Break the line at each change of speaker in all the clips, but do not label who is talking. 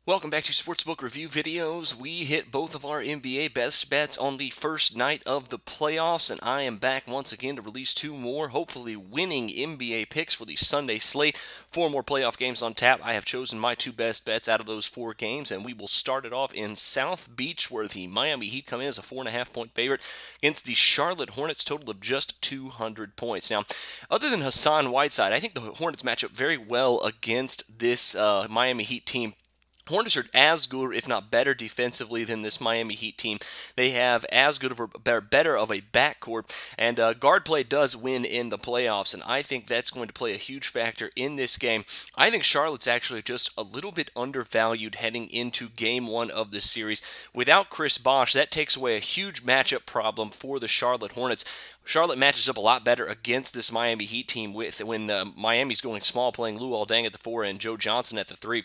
Welcome back to Sportsbook Review Videos. We hit both of our NBA best bets on the first night of the playoffs, and I am back once again to release two more, hopefully winning NBA picks for the Sunday slate. Four more playoff games on tap. I have chosen my two best bets out of those four games, and we will start it off in South Beach, where the Miami Heat come in as a 4.5-point favorite against the Charlotte Hornets, total of just 200 points. Now, other than Hassan Whiteside, I think the Hornets match up very well against this Miami Heat team. Hornets are as good, if not better, defensively than this Miami Heat team. They have as good of a better of a backcourt, and guard play does win in the playoffs, and I think that's going to play a huge factor in this game. I think Charlotte's actually just a little bit undervalued heading into Game 1 of this series. Without Chris Bosh, that takes away a huge matchup problem for the Charlotte Hornets. Charlotte matches up a lot better against this Miami Heat team when Miami's going small, playing Lou Aldang at the 4 and Joe Johnson at the 3.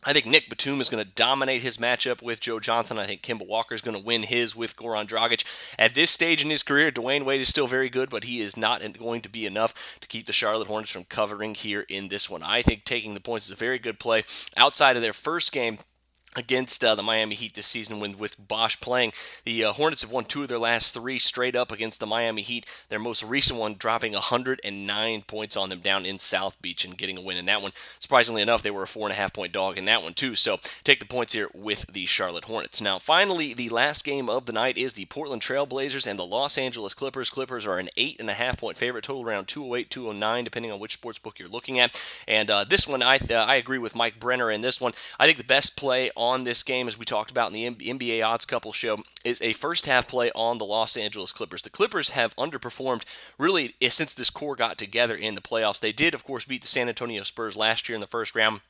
I think Nick Batum is going to dominate his matchup with Joe Johnson. I think Kemba Walker is going to win his with Goran Dragic. At this stage in his career, Dwayne Wade is still very good, but he is not going to be enough to keep the Charlotte Hornets from covering here in this one. I think taking the points is a very good play. Outside of their first game against the Miami Heat this season with Bosh playing. The Hornets have won two of their last three straight up against the Miami Heat. Their most recent one dropping 109 points on them down in South Beach and getting a win in that one. Surprisingly enough, they were a 4.5-point dog in that one too. So take the points here with the Charlotte Hornets. Now, finally, the last game of the night is the Portland Trail Blazers and the Los Angeles Clippers. Clippers are an 8.5-point favorite, total around 208, 209, depending on which sports book you're looking at. And this one, I agree with Mike Brenner in this one. I think the best play on this game, as we talked about in the NBA Odds Couple show, is a first half play on the Los Angeles Clippers. The Clippers have underperformed really since this core got together in the playoffs. They did, of course, beat the San Antonio Spurs last year in the first round.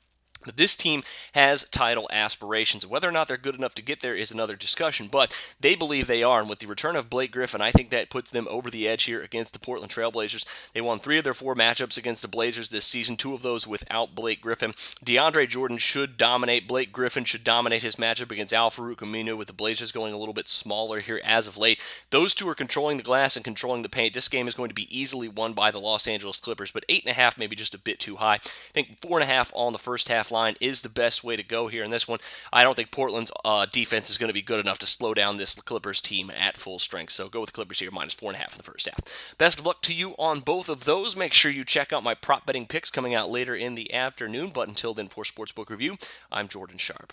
But this team has title aspirations. Whether or not they're good enough to get there is another discussion, but they believe they are. And with the return of Blake Griffin, I think that puts them over the edge here against the Portland Trail Blazers. They won 3 of their 4 matchups against the Blazers this season, 2 of those without Blake Griffin. DeAndre Jordan should dominate. Blake Griffin should dominate his matchup against Al Farouk Aminu, with the Blazers going a little bit smaller here as of late. Those two are controlling the glass and controlling the paint. This game is going to be easily won by the Los Angeles Clippers, but 8.5 maybe just a bit too high. I think 4.5 on the first half line is the best way to go here in this one. I don't think Portland's defense is going to be good enough to slow down this Clippers team at full strength. So go with the Clippers here, minus 4.5 in the first half. Best of luck to you on both of those. Make sure you check out my prop betting picks coming out later in the afternoon. But until then, for Sportsbook Review, I'm Jordan Sharp.